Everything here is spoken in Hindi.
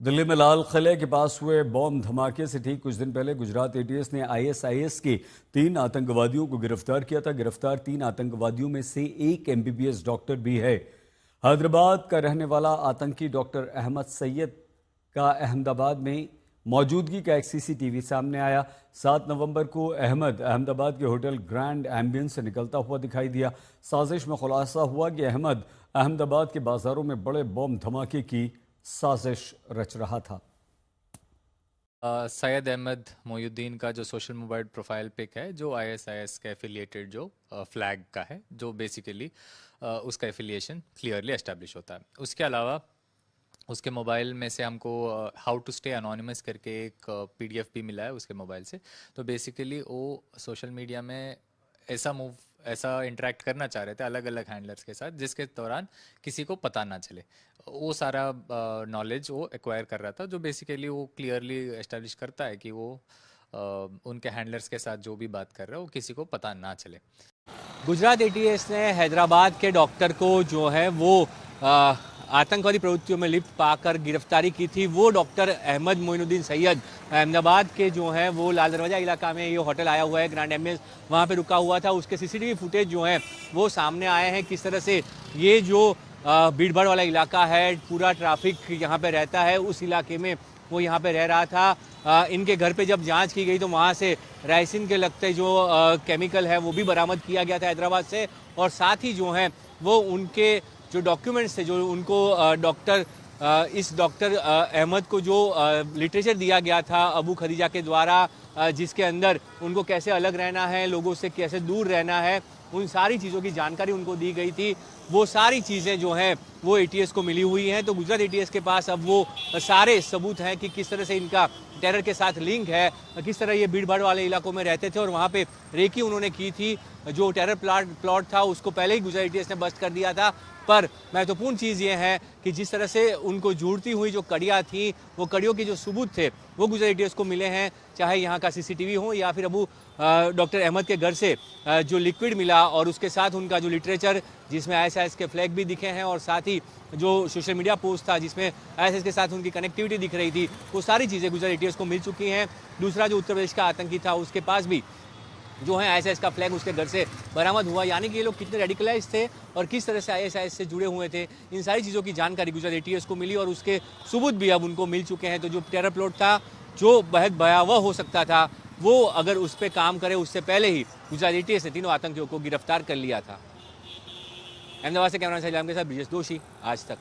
दिल्ली में लाल किले के पास हुए बॉम्ब धमाके से ठीक कुछ दिन पहले गुजरात एटीएस ने आईएसआईएस के 3 आतंकवादियों को गिरफ्तार किया था। गिरफ्तार 3 आतंकवादियों में से एक एमबीबीएस डॉक्टर भी है। हैदराबाद का रहने वाला आतंकी डॉक्टर अहमद सैयद का अहमदाबाद में मौजूदगी का एक सीसीटीवी सामने आया। 7 नवंबर को अहमद अहमदाबाद के होटल ग्रैंड एम्बियंस से निकलता हुआ दिखाई दिया। साजिश में खुलासा हुआ कि अहमद अहमदाबाद के बाजारों में बड़े बॉम्ब धमाके की साजिश रच रहा था। सैयद अहमद मोयुद्दीन का जो सोशल मोबाइल प्रोफाइल पिक है, जो आईएसआईएस के एफिलिएटेड जो फ्लैग का है, जो बेसिकली उसका एफिलिएशन क्लियरली एस्टेब्लिश होता है। उसके अलावा उसके मोबाइल में से हमको हाउ टू स्टे अनोनिमस करके एक पीडीएफ भी मिला है उसके मोबाइल से। तो बेसिकली वो सोशल मीडिया में ऐसा इंटरेक्ट करना चाह रहे थे अलग अलग हैंडलर्स के साथ, जिसके दौरान किसी को पता ना चले। वो सारा नॉलेज वो एक्वायर कर रहा था, जो बेसिकली वो क्लियरली एस्टेब्लिश करता है कि वो उनके हैंडलर्स के साथ जो भी बात कर रहा है वो किसी को पता ना चले। गुजरात एटीएस ने हैदराबाद के डॉक्टर को जो है वो आतंकवादी प्रवृत्तियों में लिप्त पाकर गिरफ्तारी की थी। वो डॉक्टर अहमद मोइनुद्दीन सैयद अहमदाबाद के जो है वो लाल दरवाजा इलाका में ये होटल आया हुआ है, ग्रैंड एम्बियंस, वहाँ पे रुका हुआ था। उसके सीसीटीवी फुटेज जो है वो सामने आए हैं। किस तरह से ये जो भीड़ भाड़ वाला इलाका है, पूरा ट्रैफिक यहाँ पे रहता है, उस इलाके में वो यहाँ पे रह रहा था। इनके घर पे जब जांच की गई तो वहाँ से राइसिन के लगते जो केमिकल है वो भी बरामद किया गया था हैदराबाद से। और साथ ही जो है वो उनके जो डॉक्यूमेंट्स थे, जो उनको इस डॉक्टर अहमद को जो लिटरेचर दिया गया था अबू खदीजा के द्वारा, जिसके अंदर उनको कैसे अलग रहना है, लोगों से कैसे दूर रहना है, उन सारी चीज़ों की जानकारी उनको दी गई थी। वो सारी चीज़ें जो हैं वो एटीएस को मिली हुई हैं। तो गुजरात एटीएस के पास अब वो सारे सबूत हैं कि किस तरह से इनका टेरर के साथ लिंक है, किस तरह ये भीड़ भाड़ वाले इलाकों में रहते थे और वहाँ पे रेकी उन्होंने की थी। जो टेरर प्लॉट था उसको पहले ही गुजरात एटीएस ने बस्ट कर दिया था। पर महत्वपूर्ण चीज़ ये है कि जिस तरह से उनको जुड़ती हुई जो कड़ियाँ थी, वो कड़ियों के जो सबूत थे वो गुजरात एटीएस को मिले हैं, चाहे यहाँ का सीसीटीवी हो या फिर अबू डॉक्टर अहमद के घर से जो लिक्विड मिला और उसके साथ उनका जो लिटरेचर जिसमें आईएसआईएस के फ्लैग भी दिखे हैं, और साथ ही जो सोशल मीडिया पोस्ट था जिसमें आईएसआईएस के साथ उनकी कनेक्टिविटी दिख रही थी, वो सारी चीज़ें गुजरात एटीएस को मिल चुकी हैं। दूसरा जो उत्तर प्रदेश का आतंकी था उसके पास भी जो है आईएसआईएस का फ्लैग उसके घर से बरामद हुआ। यानी कि ये लोग कितने रेडिकलाइज थे और किस तरह से आईएसआईएस से जुड़े हुए थे, इन सारी चीज़ों की जानकारी गुजरात एटीएस को मिली और उसके सबूत भी अब उनको मिल चुके हैं। तो जो टेरर प्लॉट था, जो बेहद भयावह हो सकता था, वो अगर उस पर काम करे उससे पहले ही गुजरात एटीएस ने तीनों आतंकियों को गिरफ्तार कर लिया था। अहमदाबाद से कैमरा सैलाम के साथ ब्रिजेश दोषी, आज तक।